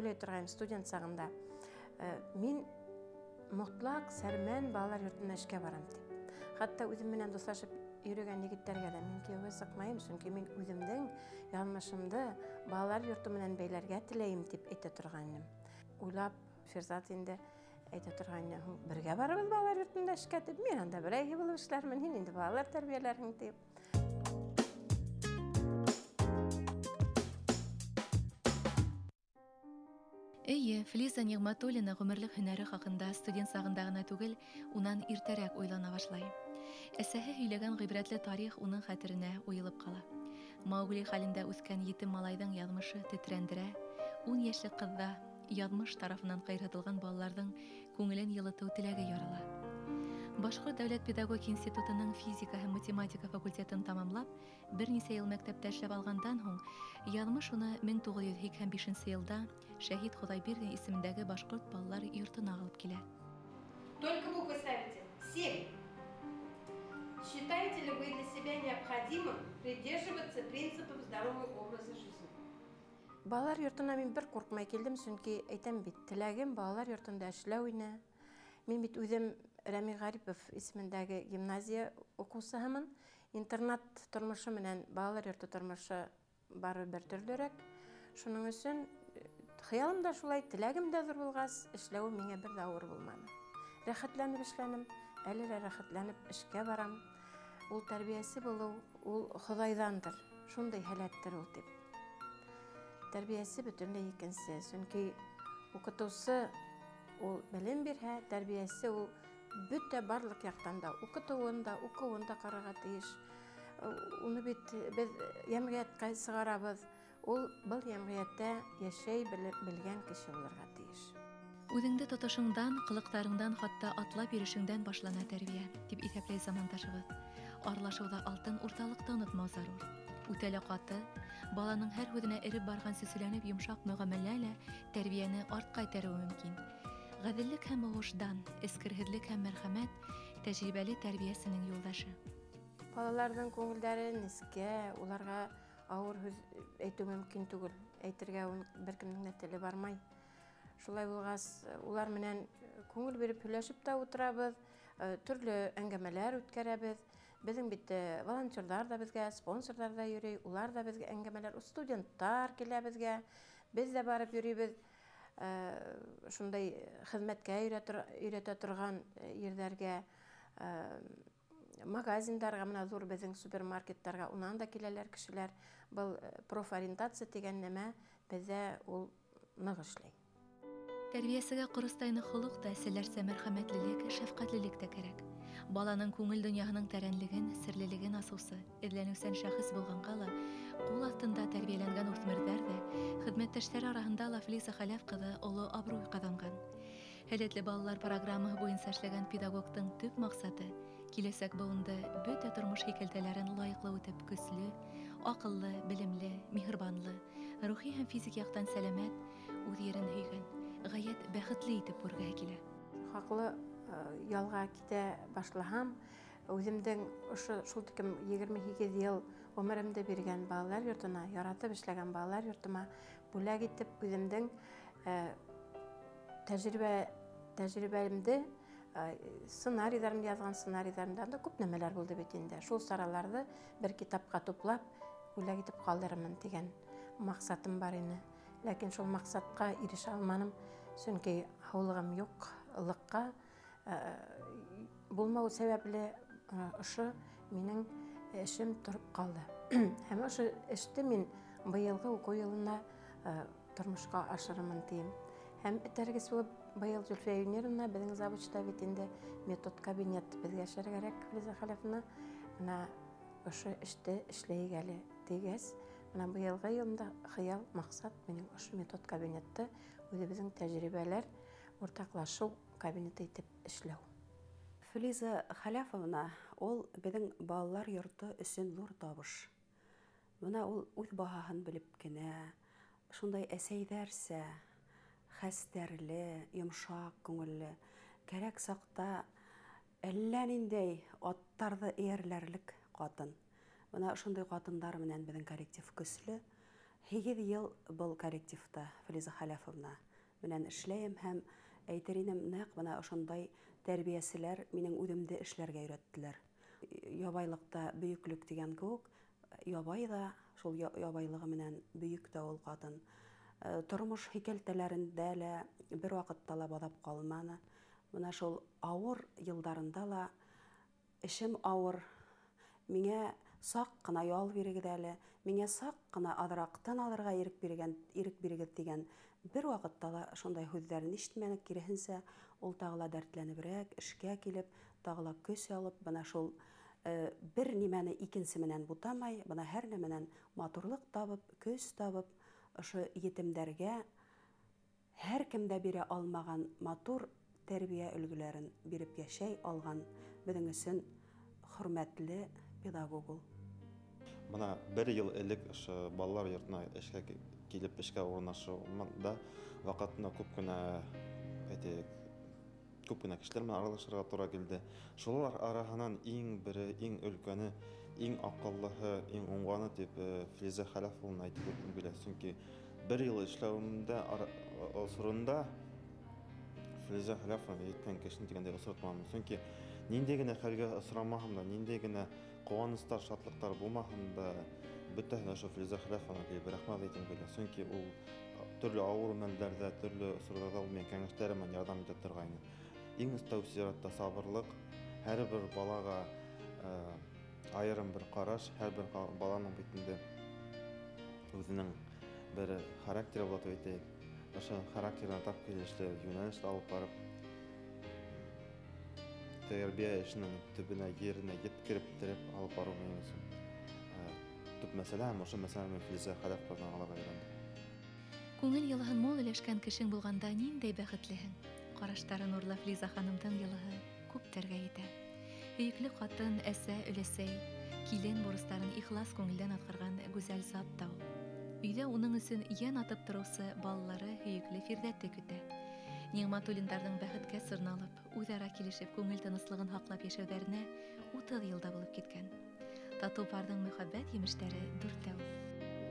ойлай торгайым студент сагында. Мин мотлак Сәрмән балалар йортына эшкә барам дип. Хатта үзем менән дуслашып йөрөгән егетләргә дә мин кияүгә сыкмайым, чөнки мин үземнең язмышымды балалар йорты менән бәйләргә теләйем дип әйтә торганым. Уйлап, Фирзат инде әйтә торганым, бергә барабыз балалар йортында эшкә дип, мин анда берәйһе булып эшләрмен, һин инде балалар тәрбияләрһең дип. Әйе, Флиза Нигъматуллина гомерлек һөнәре хакында студент сагында гына түгел, унан иртәрәк уйлана башлай. Әсәһе һөйләгән гыйбрәтле тарих уның хәтеренә уелып кала. Маугли хәлендә үскән етем малайның язмышы тетрәндерә, 10 яшьлек кызда язмыш тарафынан кайратылган балаларның күңелен йылыту теләге ярала. Башкорт дәүләт педагогик институтының физика һәм математика факультетын тамамлап, берничә ел мәктәптә эшләп алгандан һуң, язмыш уны 1985 елда Шәһид Худайбердин исемендәге башкорт балалар йортына алып килә. Только буквы ставите. 7. Считаете ли вы для себя необходимым придерживаться принципов здорового образа жизни? Балалар йортына мин бер куркмай килдем, чөнки әйтәм бит, теләгем балалар йортында эшләү ине. Мин бит үзем Рәми Гарипов исемендәге гимназия укучысымын. Интернат тормышы менән балалар йорты тормышы бары бер төрлерәк. Шуның өчен хыялым да шулай, теләгем дә зур булгач, эшләү миңа бер дә авыр булмады. Рәхәтләнеп эшләнем, әле дә рәхәтләнеп эшкә барам. Ул тәрбиясе булу, ул Худайдандыр. Шундай һәләттер ул дип. Тәрбиясе бөтенләй икенче, чөнки укытучы ул белем бирһә, тәрбиясе ул бөтә барлык яктан да, укытуында, укуында карарга тиеш. Уны бит без җәмгыятькә сыгарабыз. Ул был җәмгыятьтә яшәй белгән кеше булырга тиеш. Үҙеңде тотышыңдан, кылыктарыңдан, хатта атлап йөрешеңдән башлана тәрбия, дип исәпләй замандашыбыз. Аралашыуда алтын урталыкта онытмау зарур. Үтәлә каты, баланың һәр һүҙенә эреп барган сөсөләнеп йомшак мөгамәләлә тәрбияне артка этәреү мөмкин. Ғәҙеллек һәм уңыштан, эскерһеҙлек һәм мәрхәмәт тәжрибәле тәрбиәсенең юлдашы. Балаларның күңелдәре нескә, уларга авыр һүҙ әйтү мөмкин түгел. Әйтергә беркемнең дә теле бармай. Шулай булгач, улар менән күңел биреп һөйләшеп тә утырабыз, төрлө әңгәмәләр үткәрәбез. Безнең бит волонтерлар да безгә, спонсорлар да йөри, улар да безгә әңгәмәләр, студенттар килә безгә. Без дә барып йөрибез. Шундай хезмәткә өйрәтә торган йөрдәргә, магазиндарга, менә зур безнең супермаркеттарга унан да киләләр кешеләр. Был профориентация дигән нәмә бездә ул нык эшләй. Тәрбиясегә корыстайны холык та, селәрсә мәрхәмәтлелек, шәфкатьлелек тә кәрәк. Баланың күңел дөньяһының тәрәнлеген, серлелеген асыусы, эҙләнеүсән шәхес булганга ла, ҡул аҫтында тәрбиәләнгән үҫмерҙәр ҙә, хеҙмәттәштәре араһында ла Флиза Хәләф ҡыҙы оло абруй ҡаҙанған. Һәләтле балалар программаһы буйынса эшләгән педагогтың төп маҡсаты киләсәк быуынды бөтә тормош һикәлтәләрен лайыҡлы үтеп көслө, аҡыллы, белемле, миһырбанлы, рухи һәм физик яҡтан сәләмәт, үҙ ерен һөйгән, ғәйәт бәхетле итеп күргеһе килә. Хаҡлы ялға китә башлаһам, үземдең шул тиклем 28 йыл ғүмеремде биргән балалар йортона, яратып эшләгән балалар йортома бүләк итеп үҙемдең тәжрибәмде, сценарийҙарымды яҙған сценарийҙарымда да күп нәмәләр булды бит инде. Шул сараларҙы бер китапҡа туплап, бүләк итеп ҡалдырырмын дигән маҡсатым бар ине. Ләкин шул маҡсатҡа ирешә алманым, сөнки һаулығым юҡ, ылыҡҡа булмау сәбәпле ошо минең эшем тороп ҡалды. Һәм ошо эште мин быйылғы уҡыу йылына тормошҡа ашырырмын тием. Һәм этәргес булып, быйыл Зөлфиә Юнировна беҙҙең завучта бит инде метод кабинет беҙгә эшләргәрәк, Флиза Хәләфовна, менә ошо эште эшләйек әле дигәс, менә быйылғы йылында хыял, маҡсат минең ошо метод кабинетты үҙебеҙҙең тәжрибәләр уртаҡлашыу кабинеты итеп эшләү. Флиза Хәләфовна, ул беҙҙең балалар йорто өсөн ҙур табыш. Бына ул үҙ баһаһын белеп кенә, шундай әсәйҙәрсә, хәстәрле, йомшаҡ күңелле, кәрәк саҡта әллә ниндәй аттарҙы эйәрләрлек ҡатын. Бына шундай ҡатындар менән беҙҙең коллектив көслө 8 ел был коллективта Флиза Халяфовна менән эшләйем һәм әйтеринем нәкъ менә ошондай тәрбияселәр минең үҙемде эшләргә өйрәттеләр. Ябайлыкта бөйөклек дигән кебек, ябай да, шул ябайлыгы менән бөйөк тә ул катын. Тормыш хикәлтәләрендә лә бер вакытта ла баҙап калманы. Менә шул авыр йылдарында ла эшем авыр, миңә саҡ ҡына ял бирегеҙ әле, миңә саҡ ҡына аҙыраҡ тын алырға ирек бирегеҙ дигән бер ваҡытта ла шундай һүҙҙәрен ишетмәнек. Киреһенсә, ул тағы ла дәртләнеберәк, эшкә килеп, тағы ла көс алып, бына шул бер нимәне икенсе менән бутамай, бына һәр нәмәнән матурлык табып, көс табып, ошо етемдәргә һәр кемдә бирә алмаған матур тәрбия өлгөләрен биреп йәшәй алған беҙҙең өсөн хөрмәтле педагог ул. Бына бер йыл элек ошо балалар йортона эшкә килеп эшкә урынлашыуымда ваҡытында күп кенә кешеләр менән аралашырға тура килде. Шулар араһынан иң бере, иң өлкәне, иң аҡыллыһы, иң уңғаны тип Флиза Халяфовна әйтеп үткән килә. Сөнки бер йыл эшләүемдә осорында Флиза Халяфовна әйткән кешене дигәндәй осратмам. Сөнки ниндәй генә хәлгә осрамаһам да, ниндәй генә ҡыуаныстар, шатлыҡтар булмаһын да, бөтәһенә ошо Флиза Халяфовна килеп рәхмәт әйтәм килә. Сөнки ул төрлө ауыр мәлдәрҙә, төрлө осорҙарҙа ул миңә кәңәштәре менән ярҙам итә торғайны. Иң өҫтә сиратта сабырлык, һәр бер балаға айырым бер ҡараш, һәр бер баланың битендә үҙенең бер характеры була дип әйтәйек. Ошо характерына тап килешле йүнәлеште алып барып, тәрбия эшенең төбөнә, еренә еткереп алып барыу минең өсөн төп мәсьәлә, һәм ошо мәсьәләне Флиза Халяфовнадан алырға өйрәндем. Күңел йылыһын мул өләшкән кешең булғанда ниндәй бәхетлеһең. Ҡараштары нурлы Флиза ханымдың йылыһы күптәргә етә. Һөйөклө ҡатын, әсә, өләсәй, килен бурыстарын ихлас күңелдән атҡарған гүзәл зат та ул. Өйҙә уның өсөн йән атып тороусы балалары һөйөклө Фирҙәтте көтә. Ниғматуллиндарҙың бәхеткә сырналып, үҙ-ара килешеп, күңел тыныслығын һаҡлап йәшәүҙәренә 30 йылда булып киткән. Татыу парҙың мөхәббәт емештәре дүртәү.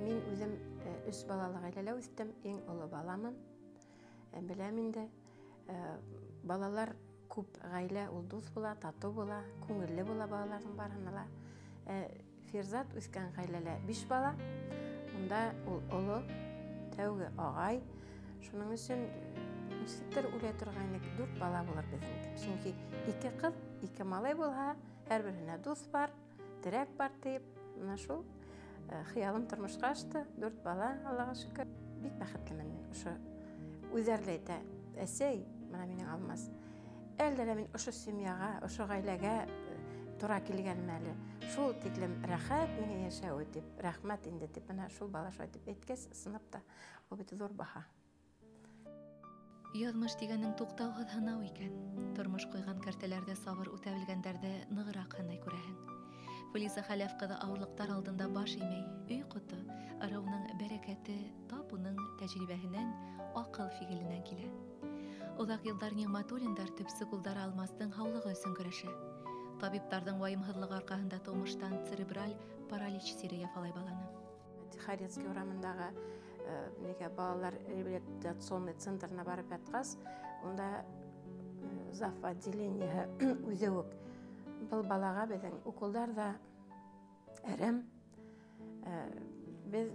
Мин үҙем 3 балалы ғаиләлә үҫтем, иң оло баламын. Беләм инде, балалар күп ғаилә ул дуҫ була, татыу була, күңелле була балаларҙың барыһына ла. Фирзат үҫкән ғаиләлә 5 бала, унда ул оло, тәүге ағай. Шуның өсөн нисектер үлә торғайнык 4 бала булыр беҙҙең. Сөнки 2 ҡыҙ, 2 малай булһа, һәр береһенә дуҫ бар, терәк бар тип, мына шул хыялым тормошҡа ашты. 4 бала, Аллаға шөкөр. Бик бәхетлемен мин. Ошо үҙәрле әйтә, әсәй, мына минең Алмас, әлдә лә мин ошо семьяға, ошо ғаиләгә тура килгәнем әле. Шул тиклем рәхәт миңә йәшәүе тип, рәхмәт инде тип, мына шул бала шулай тип әйткәс, сыныпта ул бит ҙур баһа. Яҙмыш дигәнең туҡтауһыҙ һынау икән. Тормош ҡуйған кәртәләрҙә сабыр үтә белгәндәрҙе нығыраҡ һынай күрәһең. Флиза Халяф ҡыҙы ауырлыҡтар алдында баш имәй, өй ҡото, ырыуның бәрәкәте тап уның тәжрибәһенән, аҡыл фигеленән килә. Оҙаҡ йылдар Ниғматуллиндар төпсө ҡулдары Алмастың һаулығы өсөн көрәшә. Табиптарҙың вайымһыҙлығы арҡаһында тыумыштан церебраль паралич сире яфалай баланы. Тихорецкий урамындағы балалар реабилитационный центрына барып ятҡас, унда зав. Отделениеһы үҙе үк был балаға беҙҙең уколдарҙа әрәм, беҙ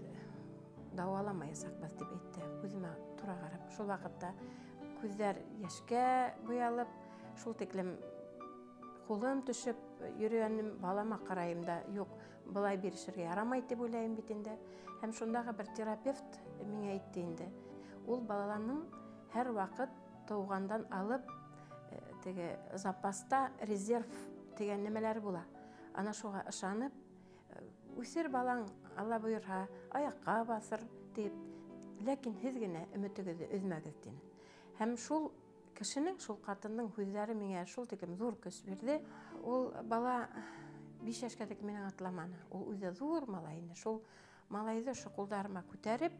дауаламаясаҡбыҙ тип әйтте. Күҙемә тура ҡарап, шул ваҡытта күҙҙәр йәшкә буялып, шул тиклем ҡулым төшөп йөрөгәнем, балама ҡарайым да, юҡ, былай бирешергә ярамай тип уйлайым бит инде. Һәм шундағы бер терапевт миңә әйтте инде. Ул балаларның һәр ваҡыт тыуғандан алып, теге запаста резерв тигән нәмәләр була. Ана шуға ышанып, үсер балаң, Алла бойорһа, аяҡҡа баҫыр тип, ләкин һеҙ генә өмөтөгөҙҙө өҙмәгеҙ тине. Һәм шул кешенең, шул ҡатындың һүҙҙәре миңә шул тиклем ҙур көс бирҙе. Ул бала 5 йәшкә тиклем минең атламаны. Ул үҙе ҙур малай ине. Шул малайҙы шу ҡулдарыма күтәреп,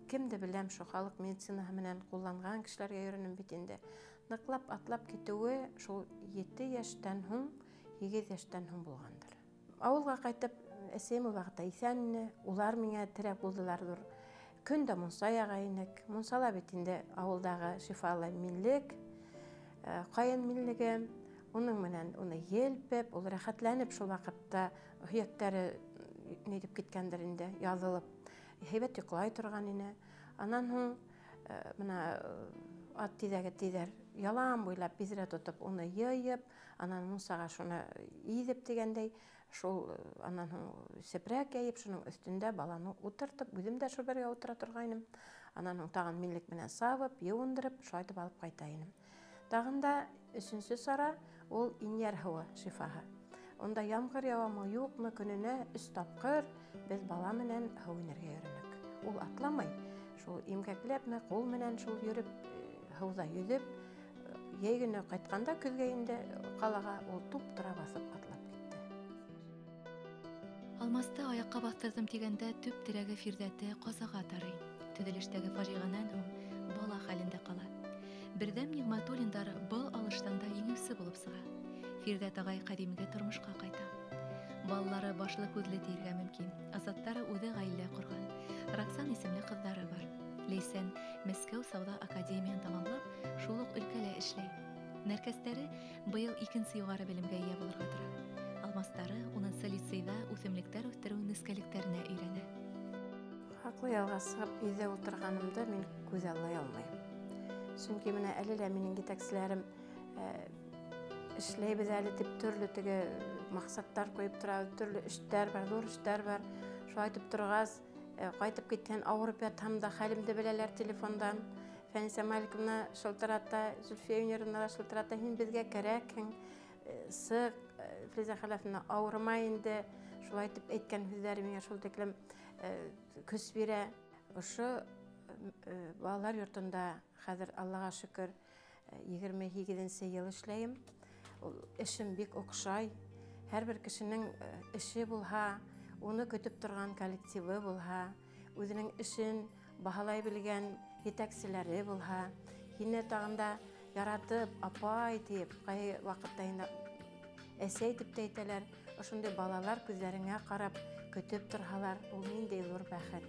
кемде беләм, шу халыҡ медицинаһы менән ҡулланған кешеләргә йөрөнөм бит инде. Ныҡлап атлап китеүе шул 7 йәштән һуң, 8 йәштән һуң булғандыр. Ауылға қайтып, әсем вақытта исәнне, улар миңа терәк булдылардыр. Күндә Мунсай ағайынек, Мунсала бит инде ауылдағы шифалы минлек, қайын минлеге, оның менән уны елпеп, ул рәхәтләнеп шул вакытта һөяктәре нидеп киткәндер инде, язылып, һәйбәт йоклай торган ине. Анан һуң мына ат тиҙәр ялан буйлап бизрә тотып, уны йыйып, анан Мунсага шуны идеп дигәндәй, шул анан сепрәк йыйып, шуның өстендә баланы утыртып, үҙем дә шул бергә утыра торгайным. Анан тагын минлек менән сабып, юындырып, шайтып алып кайта инем. Тагын да 3нче сара ул инйәр һыуы шифаһы. Онда ямгыр явамы, юкмы, көненә 3 тапкыр без бала менән һыу инергә йөрөнөк. Ул атламай, шул имгәкләпме, кул менән шул йөреп, һыуда йөҙөп, йәй генә кайтканда көҙгә инде ҡалаға ул туп-тура басып атлап китте. Алмасты аяҡҡа баҫтырҙым тигәндә төп терәге Фирҙәте ҡазаға тарый. Төҙөлөштәге фажиғанан һуң бала хәлендә ҡала. Берҙәм Ниғмәтуллиндар был алыштан да еңеүсе булып сыға. Фирҙәт ағай ҡәҙимге тормошҡа ҡайта. Балалары башлы күҙле тиергә мөмкин. Азаттары үҙе ғаилә ҡорған. Роксан исемле ҡыҙҙары бар. Ләйсән Мәскәү сауда академияһын тамамлап, шул уҡ өлкәлә эшләй. Нәркәстәре быйыл 2нсе юғары белемгә ия булырға тора. Алмастары 10нсы лицейҙа үҫемлектәр үҫтереү нескәлектәренә өйрәнә. Хаҡлы ялға сығып, өйҙә ултырғанымды мин күҙ аллай алмайым. Сөнки менә әле лә минең етәкселәрем эшләйбеҙ әле тип төрлө теге маҡсаттар ҡуйып тора, төрлө эштәр бар, ҙур эштәр бар. Шулай итеп торғас, ҡайтып киткән ауырып ятһам да хәлемде беләләр телефондан. Фәнисә Маликовна шылтырата, Зөлфиә Юнировна шылтырата, һин беҙгә кәрәкһең, сыҡ, Флиза Хәләфовна ауырыма инде. Шулай итеп әйткән һүҙҙәре миңә шул тиклем көс бирә. Ошо балалар йортонда хәҙер, Аллаға шөкөр, 28нсе йыл эшләйем. Эшем бик оҡшай. Һәр бер кешенең эше булһа, уны көтөп торған коллективы булһа, үҙенең эшен баһалай белгән етәкселәре булһа, һине тағында яратып, апай тиеп, ҡай ваҡытта инде әсәй тип тә әйтәләр, ошондай балалар күҙҙәреңә ҡарап көтөп торһалар, ул ниндәй ҙур бәхет.